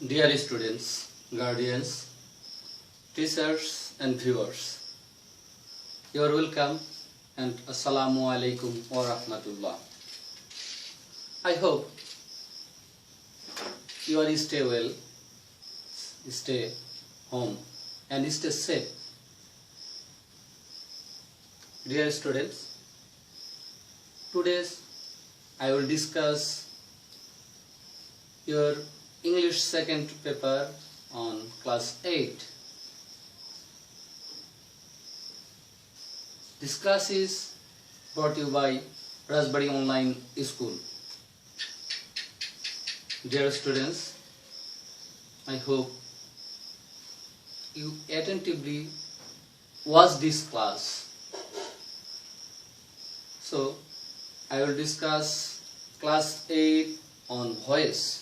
Dear students, guardians, teachers and viewers, you are welcome and Assalamu alaikum wa rahmatullah. I hope you are stay well, stay home and stay safe. Dear students, today I will discuss your English second paper on class 8. This class is brought to you by Raspberry Online School. Dear students, I hope you attentively watch this class. So, I will discuss class 8 on voice.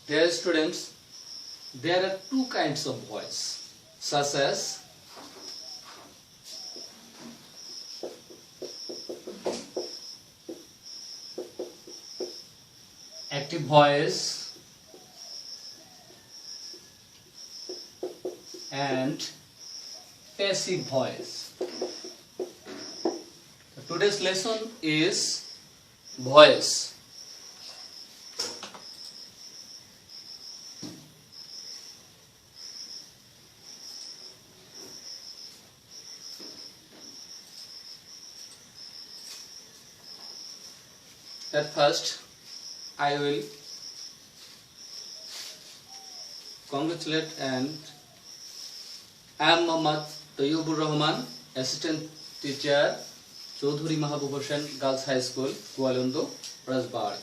Dear students, there are two kinds of voice, such as active voice and passive voice. Today's lesson is voice. At first, I will congratulate and I am Mohammad Tayyibur Rahman, Assistant Teacher, Chaudhuri Mahabub Hossain Girls High School, Kualando, Raspberry.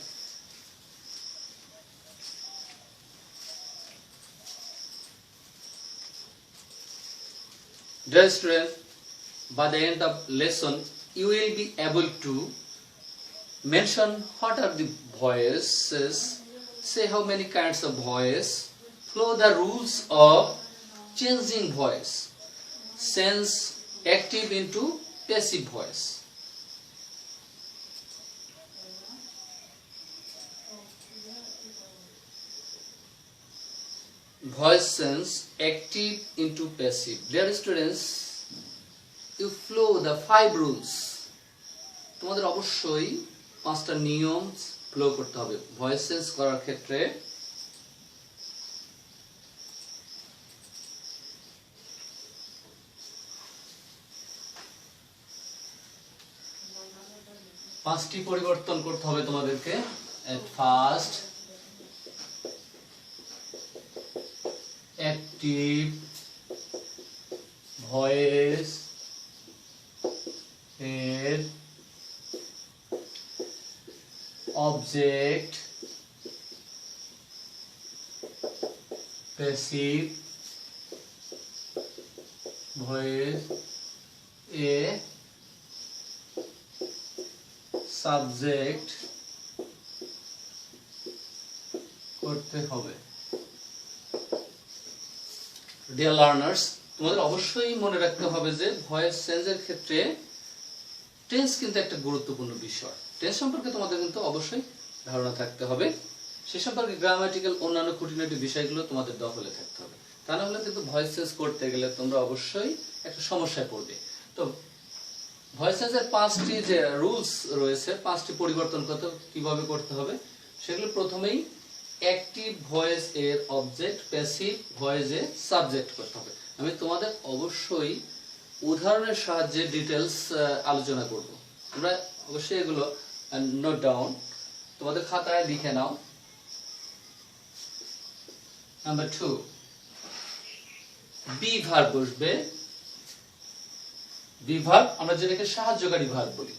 Dear students, by the end of lesson, you will be able to mention what are the voices, say how many kinds of voice, follow the rules of changing voice, sense active into passive voice. Voice sense active into passive. Dear students, you follow the 5 rules. তোমাদের অবশ্যই 5টা নিয়ম follow করতে হবে voice change করার ক্ষেত্রে। পাঁচটি পরিবর্তন করতে হবে তোমাদেরকে। At first, active voice এর object passive voice a subject করতে হবে। ডিয়ার লার্নার্স, তোমাদের অবশ্যই মনে রাখতে হবে যে ভয়েস চেঞ্জের ক্ষেত্রে টেন্স কিন্তু একটা গুরুত্বপূর্ণ বিষয়। টেন্স সম্পর্কে তোমাদের কিন্তু অবশ্যই ধারণা থাকতে হবে, সে সম্পর্কে গ্রামাটিক্যাল অন্যান্য খুঁটিনাটি বিষয়গুলো তোমাদের দখলে থাকতে হবে। তা না হলে কিন্তু ভয়েস চেঞ্জ করতে গেলে তোমরা অবশ্যই একটা সমস্যায় পড়বে। তো ভয়েস চেঞ্জের 5টি যে রুলস রয়েছে, 5টি পরিবর্তন কিভাবে করতে হবে সেগুলো প্রথমেই অ্যাক্টিভ ভয়েস এর অবজেক্ট, প্যাসিভ ভয়েস এর সাবজেক্ট করতে হবে। আমি তোমাদের অবশ্যই উদাহরণের সাহায্যে ডিটেলস আলোচনা করব। তোমরা অবশ্যই এগুলো নোট ডাউন তোমাদের খাতায় লিখে নাও। নাম্বার 2, বি ভার্ব বসবে। বি ভার্ব আমরা যেটাকে সাহায্যকারী ভার্ব বলি।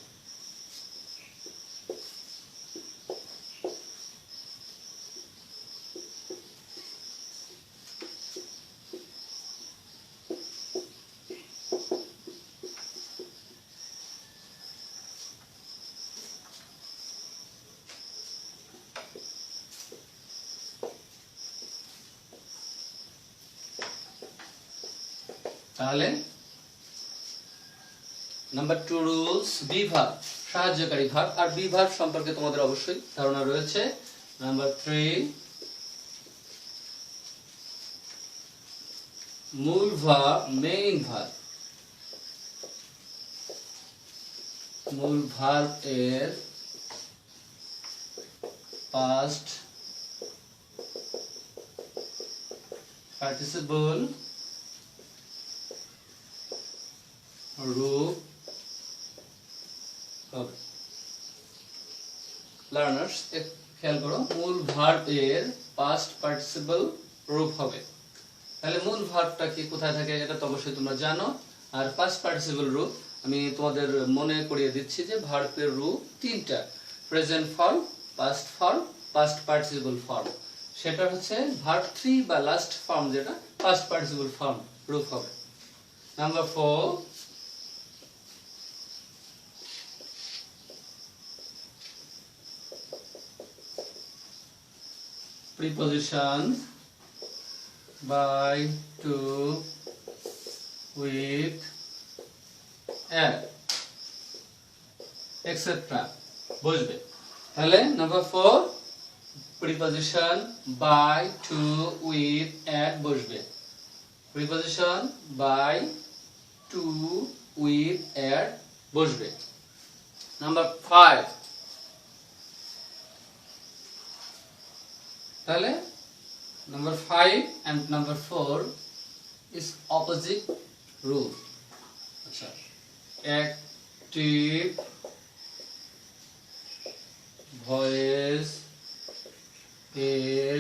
তাহলে নাম্বার 2 রুলস, বি ভার্ব সাহায্যকারী ভার্ব, আর বি ভার্ব সম্পর্কে তোমাদের অবশ্যই ধারণা রয়েছে। নাম্বার 3 মূল ভার্ব মেইন ভার্ব, মূল ভার্ব এর পাস্ট পার্টিসিপল রূপ হবে। লার্নার্স খেয়াল করো, মূল ভার্ব এর পাস্ট পার্টিসিপল রূপ হবে। তাহলে মূল ভার্বটা কি কোথায় থাকে এটা তো অবশ্যই তোমরা জানো। আর পাস্ট পার্টিসিপল রূপ আমি তোমাদের মনে করিয়ে দিচ্ছি যে ভার্বের রূপ তিনটা, present form, past form, past participle form. সেটা হচ্ছে ভার্ব 3 বা লাস্ট ফর্ম, যেটা পাস্ট পার্টিসিপল ফর্ম রূপ হবে। Number 4 preposition by, to, with, at, etc. বুঝবে। তাহলে number 4 preposition by, to, with, at বসবে। preposition by, to, with, at বসবে। নাম্বার 5 তাহলে number 5 and number 4 is opposite rule। আচ্ছা, অ্যাক্টিভ ভয়েস এর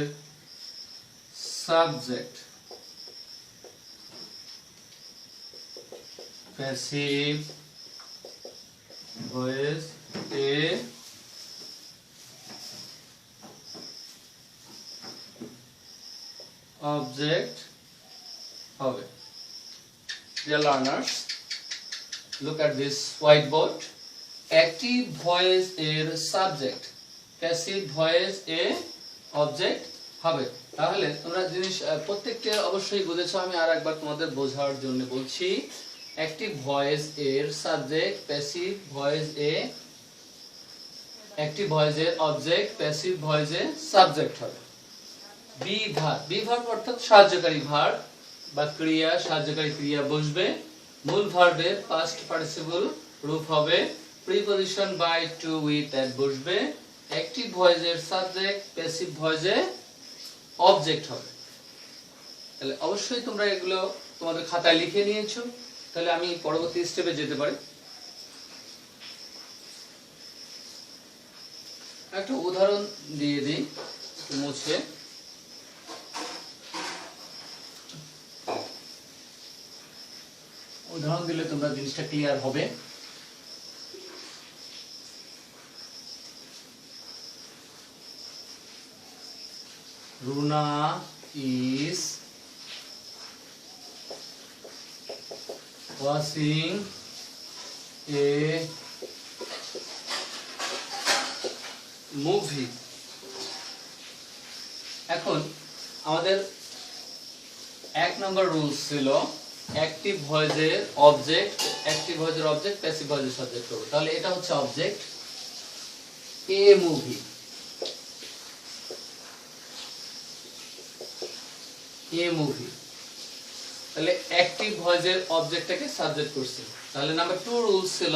সাবজেক্ট, প্যাসিভ ভয়েস এর object হবে। Dear learners, look at this whiteboard. Active voice এর subject, passive voice এর object হবে। তাহলে তোমরা জিনিস প্রত্যেকটা অবশ্যই বুঝেছো, আমি আর একবার তোমাদের বোঝার জন্য বলছি। অ্যাক্টিভ ভয়েস এর সাবজেক্ট, প্যাসিভ ভয়েস এ অ্যাক্টিভ ভয়েস এর অবজেক্ট, প্যাসিভ ভয়েস এর সাবজেক্ট হবে। বি ভার্ব, বি ভার্ব অর্থাৎ সাহায্যকারী ভার্ব বা ক্রিয়া, সাহায্যকারী ক্রিয়া বসবে। মূল ভার্বের পাস্ট পার্টিসিপল রূপ হবে। প্রিপজিশন বাই, টু, উইথ, এট বসবে। অ্যাক্টিভ ভয়েসের সাবজেক্ট, প্যাসিভ ভয়েসের অবজেক্ট হবে। তাহলে অবশ্যই তোমরা এগুলো তোমাদের খাতায় লিখে নিয়েছো। তাহলে আমি পরবর্তী স্টেপে যেতে পারি। একটা উদাহরণ দিয়ে দিই মুছে। উদাহরণ দিলে তোমরা জিনিসটা ক্লিয়ার হবে। Runa is watching a movie। এখন আমাদের 1 নম্বর রুলস ছিল অ্যাক্টিভ ভয়েসের অবজেক্ট, অ্যাক্টিভ ভয়েসের অবজেক্ট, প্যাসিভ ভয়েসের সাবজেক্ট হবে। তাহলে এটা হচ্ছে object, a movie, a movie. তাহলে অ্যাক্টিভ ভয়েসের অবজেক্টটাকে সাবজেক্ট করছে। তাহলে নাম্বার 2 রুলস ছিল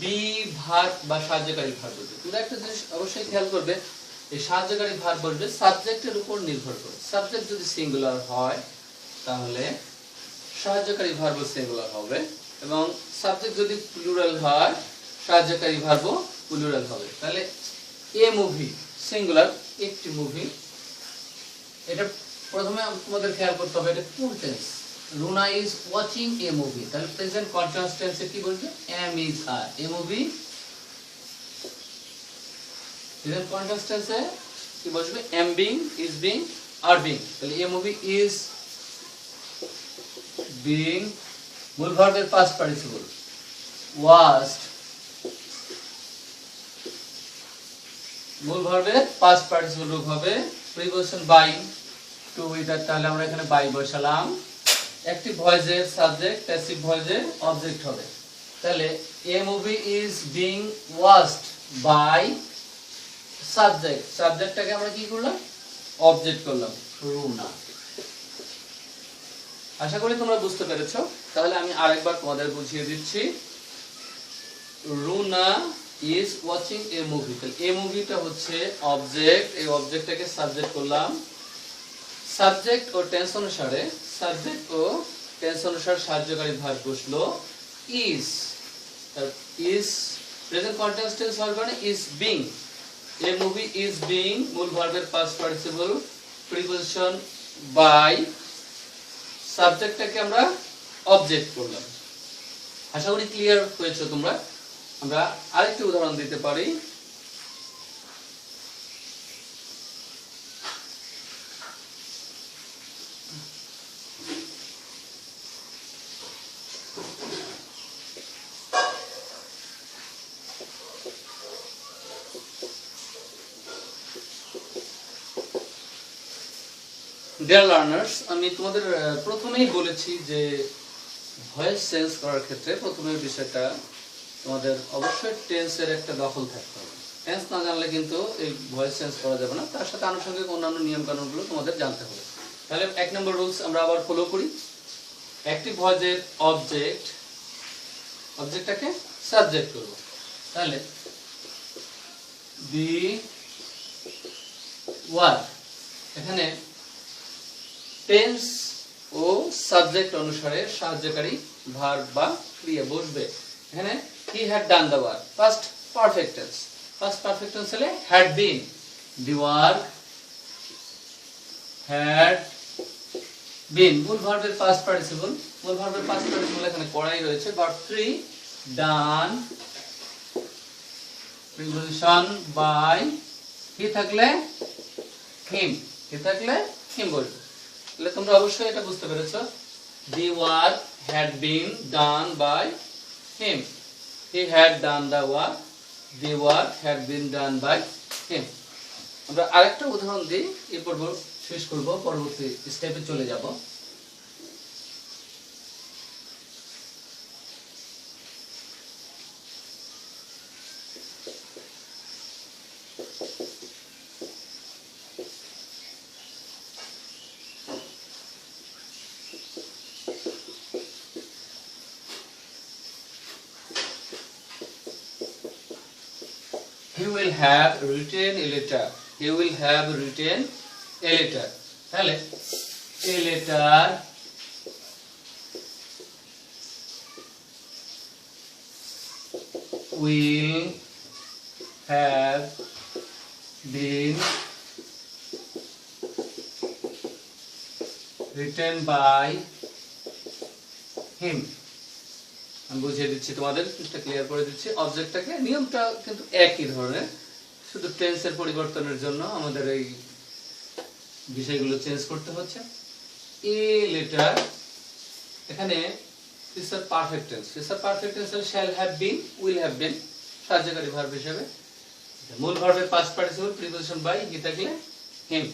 বি ভার্ব বা সাহায্যকারী ভার্ব বলতে। তোমরা একটা জিনিস অবশ্যই খেয়াল করবে, এই সাহায্যকারী ভার্ব বলবে সাবজেক্টের উপর নির্ভর করে। সাবজেক্ট যদি সিঙ্গুলার হয় তাহলে সাহায্যকারী ভার্ব সিঙ্গুলার হবে, এবং সাবজেক্ট যদি প্লুরাল হয় সাহায্যকারী ভার্ব প্লুরাল হবে। তাহলে এ মুভি সিঙ্গুলার, একটি মুভি। এটা প্রথমে তোমাদের খেয়াল করতে হবে, এটা full tense. Runa is watching a movie, তাহলে প্রেজেন্ট কন্টিনিউয়াস টেন্সে কি বলবে? Am is are. A movie present continuous টেন্সে কি বসবে? Am being, is being, are being. তাহলে এ মুভি ইজ বিং, মূল ভার্বের পাস্ট পার্টিসিপল ওয়াজড, মূল ভার্বের পাস্ট পার্টিসিপল রূপ হবে। প্রিপোজিশন বাই, টু, উইথ, তাহলে আমরা এখানে বাই বসালাম। অ্যাক্টিভ ভয়েসের সাবজেক্ট, প্যাসিভ ভয়েসের অবজেক্ট হবে। তাহলে a movie is being watched by subject, সাবজেক্টটাকে আমরা কি করলাম, অবজেক্ট করলাম, রুনা। আশা করি তোমরা বুঝতে পেরেছো। তাহলে আমি আরেকবার তোমাদের বুঝিয়ে দিচ্ছি। Runa is watching a movie, তাহলে এ মুভিটা হচ্ছে অবজেক্ট, এই অবজেক্টটাকে সাবজেক্ট করলাম, সাবজেক্ট ও টেন্স অনুসারে, সাবজেক্ট ও টেন্স অনুসারে সাহায্যকারী ভার্ব বসলো is, is present continuous tense হওয়ার কারণে is being, A movie is being মূল ভার্বের পাস্ট পার্টিসিপল প্রিপোজিশন বাই, সাবজেক্টটাকে আমরা অবজেক্ট করলাম। আশা করি ক্লিয়ার হয়েছে তোমরা। আমরা আরেকটি উদাহরণ দিতে পারি। ডিয়ার লার্নার্স, আমি তোমাদের প্রথমেই বলেছি যে ভয়েস চেঞ্জ করার ক্ষেত্রে প্রথমে বিষয়টা তোমাদের অবশ্যই টেন্সের একটা দখল থাকতে হবে। টেন্স না জানলে কিন্তু এই ভয়েস চেঞ্জ করা যাবে না, তার সাথে আনুষঙ্গিক অন্যান্য নিয়ম কানুনগুলো তোমাদের জানতে হবে। তাহলে 1 নম্বর রুলস আমরা আবার ফলো করি। অ্যাক্টিভ ভয়েসের অবজেক্ট, অবজেক্টটাকে সাবজেক্ট করব। তাহলে বি ওয়ার্ড, এখানে টেন্স ও সাবজেক্ট অনুসারে সাহায্যকারী ভার্ব বা ক্রিয়া বসবে। এখানে he had done the work, past perfect tense, past perfect tense হলে had been, the work had been মূল ভার্বের past participle, মূল ভার্বের past participle এখানে করাই রয়েছে, verb 3 done preposition by, he থাকলে him, he থাকলে him বলবে। তাহলে তোমরা অবশ্যই এটা বুঝতে পেরেছো, the work had been done by him, he had done the work, the work had been done by him। আমরা আরেকটা উদাহরণ দিই, এই পর্ব শেষ করব, পরবর্তী স্টেপে চলে যাব। He will have written a letter, he will have written a letter, তাহলে a letter will have been written by him। আমি বুঝিয়ে দিচ্ছি তোমাদের, এটা ক্লিয়ার করে দিচ্ছি। অবজেক্টটাকে, নিয়মটা কিন্তু একই ধরনের, শুধু টেন্সের পরিবর্তনের জন্য আমাদের এই বিষয়গুলো চেঞ্জ করতে হচ্ছে। এ লেটার, এখানে future perfect tense, future perfect tense হল shall have been, will have been সাহায্যকারী ভার্ব হিসেবে, মূল ভার্বের past participle preposition by, he থাকলে হিম।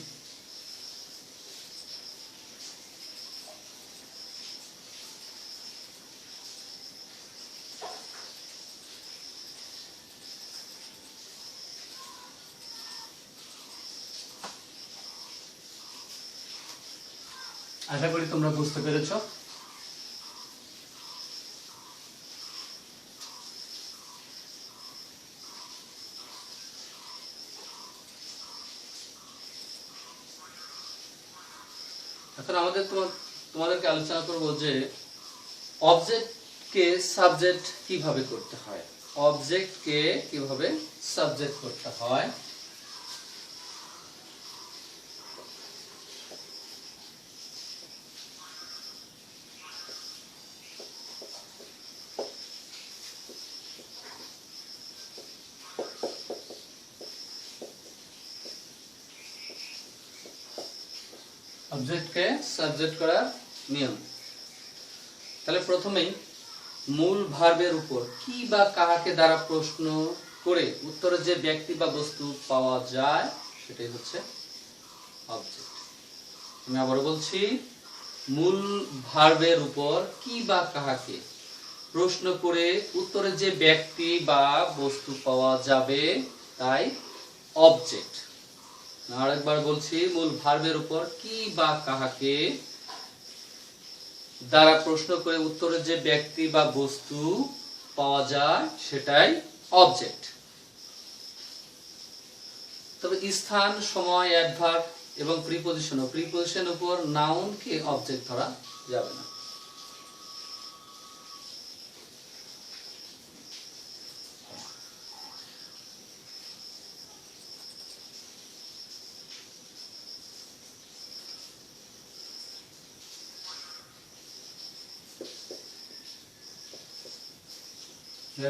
আশা করি তোমরা বুঝতে পেরেছো। এখন আমাদের তোমাদেরকে আলোচনা করব যে অবজেক্টকে সাবজেক্ট কিভাবে করতে হয়, অবজেক্টকে কিভাবে সাবজেক্ট করতে হয়। অবজেক্টকে সাবজেক্ট করার নিয়ম। তাহলে প্রথমেই মূল ভার্বের উপর কি বা কাহাকে দ্বারা প্রশ্ন করে উত্তরে যে ব্যক্তি বা বস্তু পাওয়া যায় সেটাই হচ্ছে অবজেক্ট। আমি আবারও বলছি, মূল ভার্বের উপর কি বা কাহাকে প্রশ্ন করে উত্তরে যে ব্যক্তি বা বস্তু পাওয়া যাবে তাই অবজেক্ট। আরেকবার বলছি, মূল ভার্বের উপর কি বা কাহাকে দ্বারা প্রশ্ন করে উত্তরে যে ব্যক্তি বা বস্তু পাওয়া যায় সেটাই অবজেক্ট। তবে স্থান, সময়, অ্যাডভার্ব এবং প্রিপজিশন উপর নাউনকে অবজেক্ট ধরা যাবে না।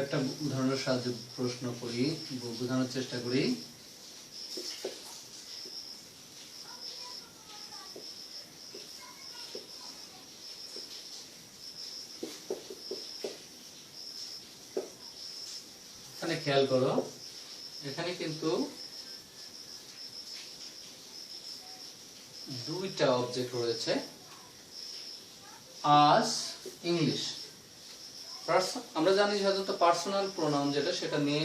একটা উদাহরণের সাহায্যে প্রশ্ন করি, বোঝানোর চেষ্টা করি। এখানে খেয়াল করো, এখানে কিন্তু দুইটা অবজেক্ট রয়েছে। আজ ইংলিশ, আমরা জানি সাধারণত পার্সোনাল প্রোনাউন যেটা, সেটা নিয়ে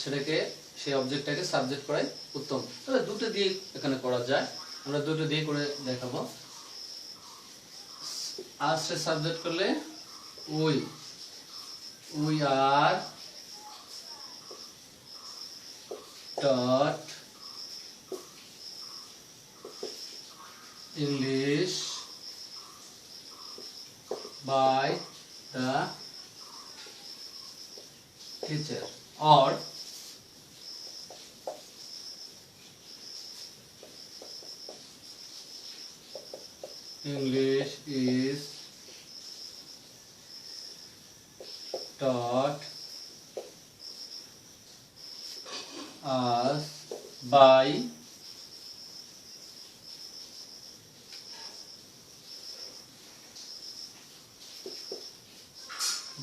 সেটাকে সেই অবজেক্টটাকে সাবজেক্ট করাই উত্তম। তবে দুটো দিয়ে এখানে করা যায়, আমরা দুটো দিয়ে করে দেখাবো। আজকে সাবজেক্ট করলে we are taught English by the teacher, or English is taught us by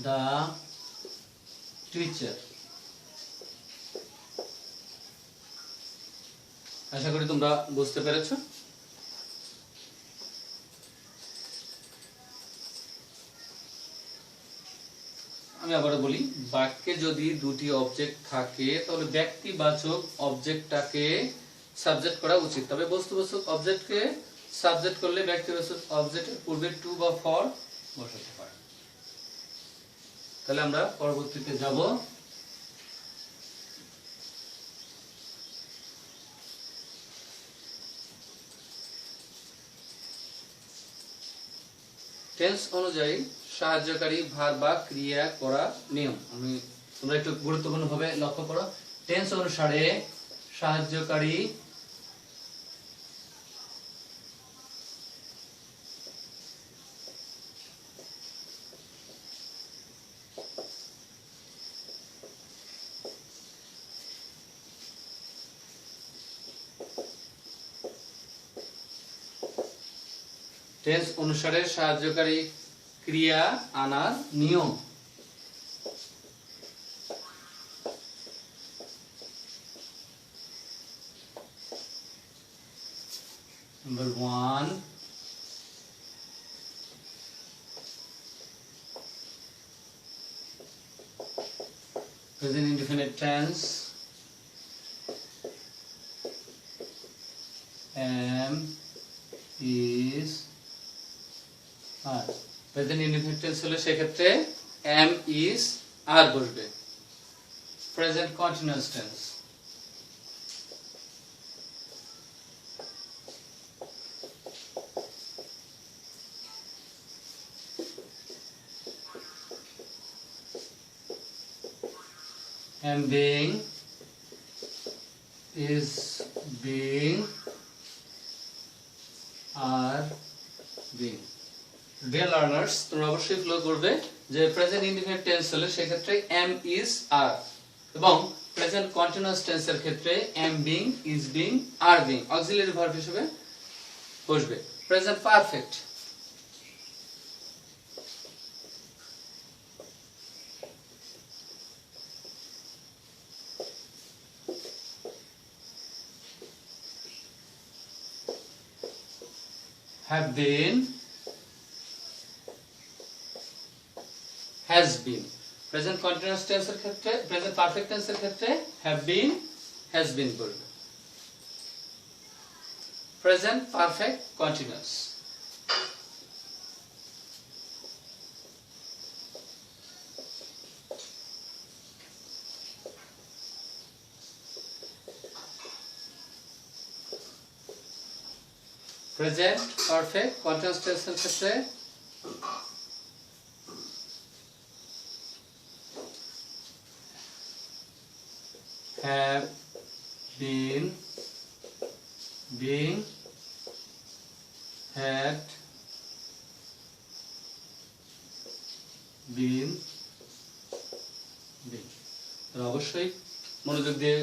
the teacher। আশা করি তোমরা বুঝতে পেরেছো। আমি আবার বলি, বাক্যে যদি দুটি অবজেক্ট থাকে তাহলে ব্যক্তিবাচক অবজেক্টটাকে সাবজেক্ট করা উচিত। তবে বস্তুবাচক অবজেক্টকে সাবজেক্ট করলে ব্যক্তিবাচক অবজেক্টের পূর্বে টু বা ফর বসাতে পারে। তাহলে আমরা পরবর্তীতে যাব। টেন্স অনুযায়ী সাহায্যকারী ভার্ব বা ক্রিয়া করা নিয়ম তোমরা একটু গুরুত্বপূর্ণভাবে লক্ষ্য করো। টেন্স অনুসারে সাহায্যকারী টেন্স অনুসারে সাহায্যকারী ক্রিয়া আনার নিয়ম। Number 1, present indefinite tense, am, is, are। Present indefinite tense হলে সেক্ষেত্রে am, is, are বসবে। Present continuous tense, am being, is being, are being। Dear learners, তোমরা অবশ্যই ফলো করবে যে প্রেজেন্ট ইনডিফিনিট টেন্স হলে সেক্ষেত্রে am, is, are, এবং প্রেজেন্ট কন্টিনিউয়াস টেন্সের ক্ষেত্রে am being, is being, are being auxiliary verb হিসেবে বসবে। Present perfect, have been, has been. Present continuous টেন্সের ক্ষেত্রে, প্রেজেন্ট পারফেক্ট টেন্সের ক্ষেত্রে have been has been করবে। Present perfect continuous, present perfect continuous টেন্সের ক্ষেত্রে have been, being, had been, been। অবশ্যই মনোযোগ দিয়ে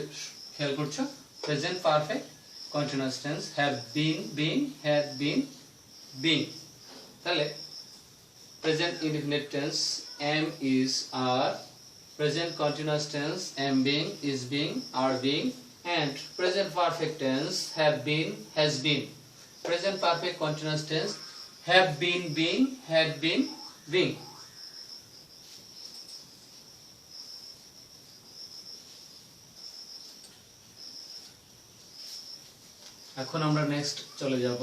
খেয়াল করছো। Present perfect continuous tense have been, being, had been, being। তাহলে present indefinite tense am, is, are, present continuous tense am, being, is being, are being, and present perfect tense have been, has been। present perfect continuous tense have been, being, had been, being। এখন আমরা next চলে যাব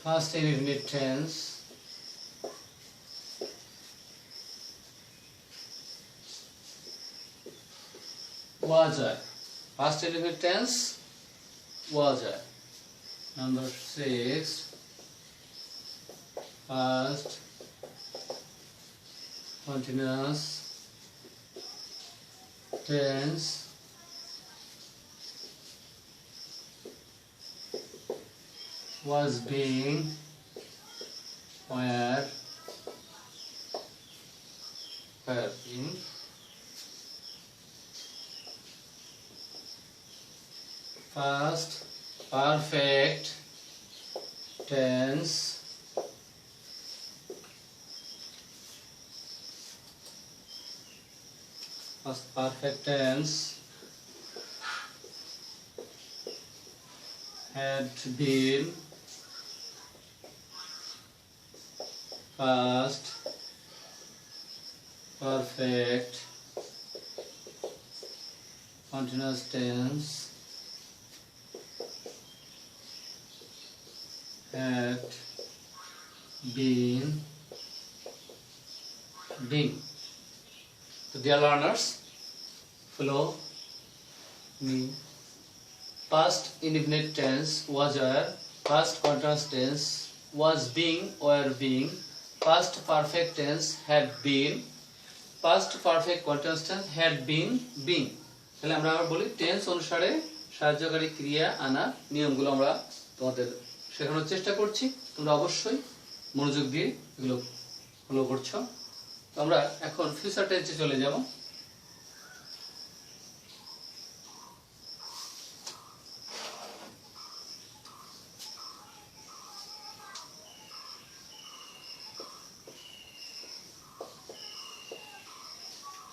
past indefinite tense, was I, past indefinite tense was I। number 6, past continuous tense was being, were being, past perfect tense past perfect tense had been, past perfect continuous tense had been, being। So dear learners, follow me। past indefinite tense was, were, past continuous tense was being, were being, past perfect tense had been, past perfect continuous tense had been, being। তাহলে আমরা আবার বলি tense অনুসারে সাহায্যকারী ক্রিয়া আনা নিয়মগুলো আমরা তোমাদের শেখানোর চেষ্টা করছি। তোমরা অবশ্যই মনোযোগ দিয়ে এগুলো ফলো করছো। তো আমরা এখন ফিউচার টেন্সে চলে যাব।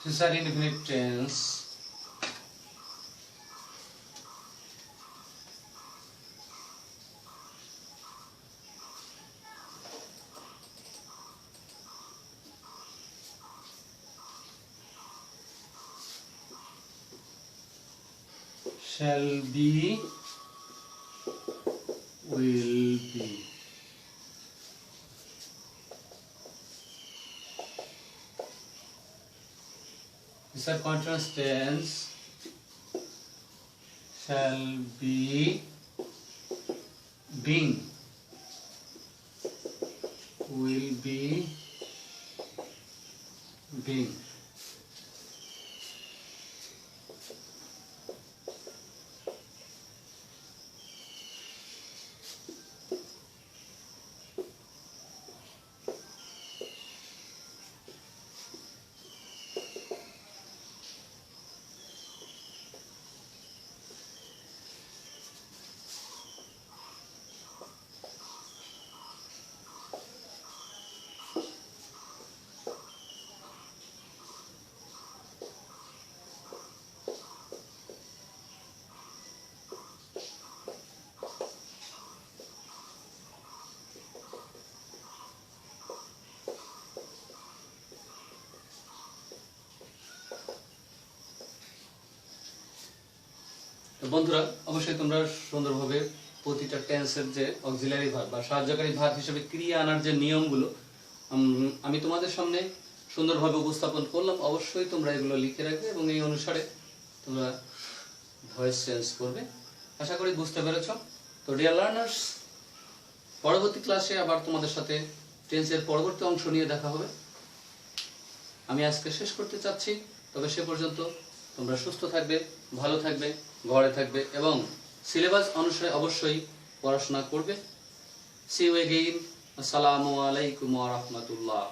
future indefinite tense shall be, will be। These are continuous tense shall be, being, will be, being। বন্ধুরা, অবশ্যই তোমরা সুন্দরভাবে প্রতিটা টেন্সের যে অক্সিলারি ভার্ব বা সাহায্যকারী ভার্ব হিসেবে ক্রিয়া আনার যে নিয়মগুলো আমি তোমাদের সামনে সুন্দরভাবে উপস্থাপন করলাম। অবশ্যই তোমরা এগুলো লিখে রাখবে এবং এই অনুসারে তোমরা ভয়েস চেঞ্জ করবে। আশা করি বুঝতে পেরেছ। তো ডিয়ার লার্নার্স, পরবর্তী ক্লাসে আবার তোমাদের সাথে টেন্সের পরবর্তী অংশ নিয়ে দেখা হবে। আমি আজকে শেষ করতে চাচ্ছি, তবে সে পর্যন্ত তোমরা সুস্থ থাকবে, ভালো থাকবে, ঘরে থাকবে এবং সিলেবাস অনুসারে অবশ্যই পড়াশোনা করবে। See you again. আসসালামু আলাইকুম ওয়া রাহমাতুল্লাহ।